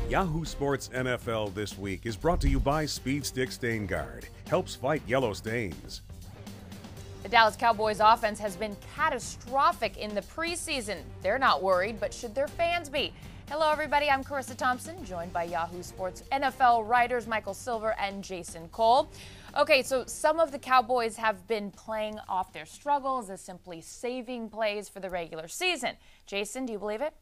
Yahoo Sports NFL This Week is brought to you by Speed Stick Stain Guard. Helps fight yellow stains. The Dallas Cowboys offense has been catastrophic in the preseason. They're not worried, but should their fans be? Hello, everybody. I'm Carissa Thompson, joined by Yahoo Sports NFL writers Michael Silver and Jason Cole. Okay, so some of the Cowboys have been playing off their struggles as simply saving plays for the regular season. Jason, do you believe it?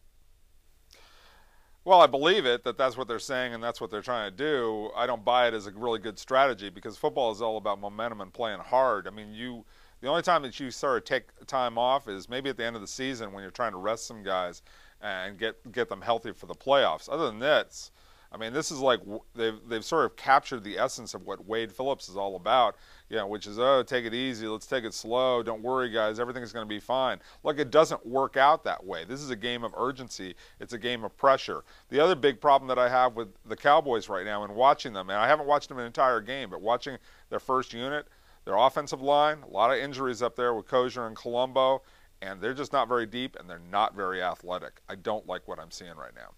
Well, I believe it, that's what they're saying and that's what they're trying to do. I don't buy it as a really good strategy because football is all about momentum and playing hard. I mean, the only time that you sort of take time off is maybe at the end of the season when you're trying to rest some guys and get them healthy for the playoffs. Other than this, I mean, this is like they've sort of captured the essence of what Wade Phillips is all about, which is, oh, take it easy, let's take it slow, don't worry, guys, everything's going to be fine. Look, it doesn't work out that way. This is a game of urgency. It's a game of pressure. The other big problem that I have with the Cowboys right now and watching them, and I haven't watched them an entire game, but watching their first unit, their offensive line, a lot of injuries up there with Kosher and Colombo, and they're just not very deep and they're not very athletic. I don't like what I'm seeing right now.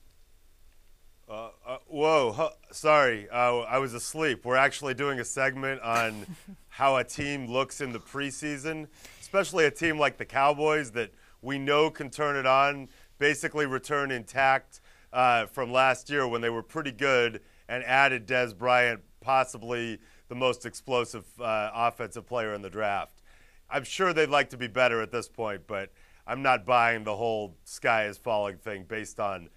Sorry, I was asleep. We're actually doing a segment on how a team looks in the preseason, especially a team like the Cowboys that we know can turn it on, basically return intact from last year when they were pretty good and added Dez Bryant, possibly the most explosive offensive player in the draft. I'm sure they'd like to be better at this point, but I'm not buying the whole sky is falling thing based on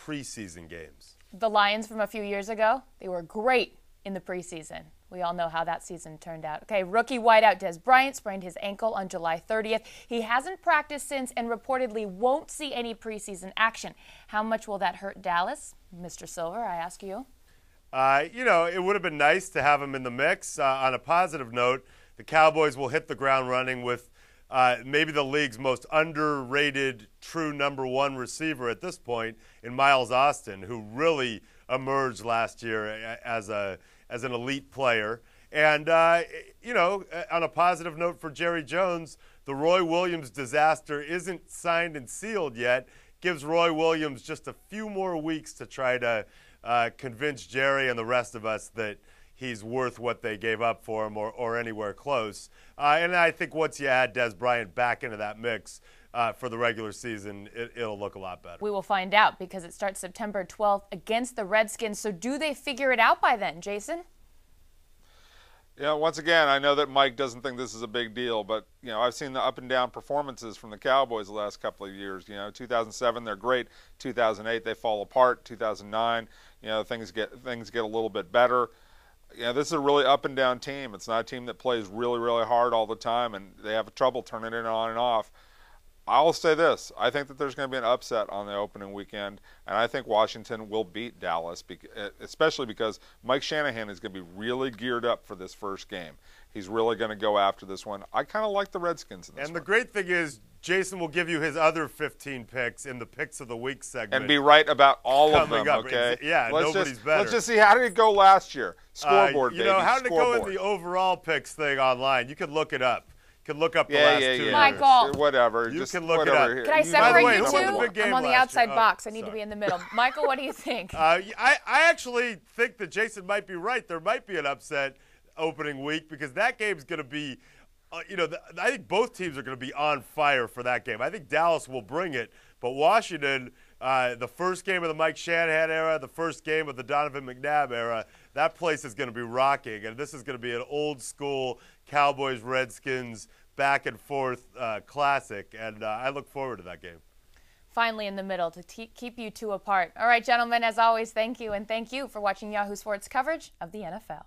preseason games. The Lions from a few years ago, they were great in the preseason. We all know how that season turned out. Okay, rookie wideout Dez Bryant sprained his ankle on July 30th. He hasn't practiced since and reportedly won't see any preseason action. How much will that hurt Dallas? Mr. Silver, I ask you. It would have been nice to have him in the mix. On a positive note, the Cowboys will hit the ground running with maybe the league's most underrated true number one receiver at this point in Miles Austin, who really emerged last year as an elite player. And, on a positive note for Jerry Jones, the Roy Williams disaster isn't signed and sealed yet. Gives Roy Williams just a few more weeks to try to convince Jerry and the rest of us that he's worth what they gave up for him or anywhere close. And I think once you add Dez Bryant back into that mix for the regular season, it'll look a lot better. We will find out because it starts September 12th against the Redskins. So do they figure it out by then, Jason? Once again, I know that Mike doesn't think this is a big deal, but, I've seen the up and down performances from the Cowboys the last couple of years. 2007, they're great. 2008, they fall apart. 2009, things get a little bit better. This is a really up and down team. It's not a team that plays really, really hard all the time, and they have trouble turning it on and off. I'll say this. I think that there's going to be an upset on the opening weekend, and I think Washington will beat Dallas, especially because Mike Shanahan is going to be really geared up for this first game. He's really going to go after this one. I kind of like the Redskins in this one. And the great thing is Jason will give you his other 15 picks in the Picks of the Week segment. And be right about all of them, up. okay? Yeah, nobody's better. Let's just see, how did it go last year? Scoreboard, baby. How did it go Scoreboard. in the overall picks thing online? You could look it up. You can look up the last 2 years. Michael. Whatever. You just can look whatever. it up. Can I separate you two? I'm I'm on the outside box. I need to be in the middle. Michael, what do you think? I actually think that Jason might be right. There might be an upset opening week because that game's going to be, I think both teams are going to be on fire for that game. I think Dallas will bring it, but Washington, the first game of the Mike Shanahan era, the first game of the Donovan McNabb era, that place is going to be rocking, and this is going to be an old-school Cowboys-Redskins back-and-forth classic, and I look forward to that game. Finally in the middle to keep you two apart. All right, gentlemen, as always, thank you, and thank you for watching Yahoo Sports coverage of the NFL.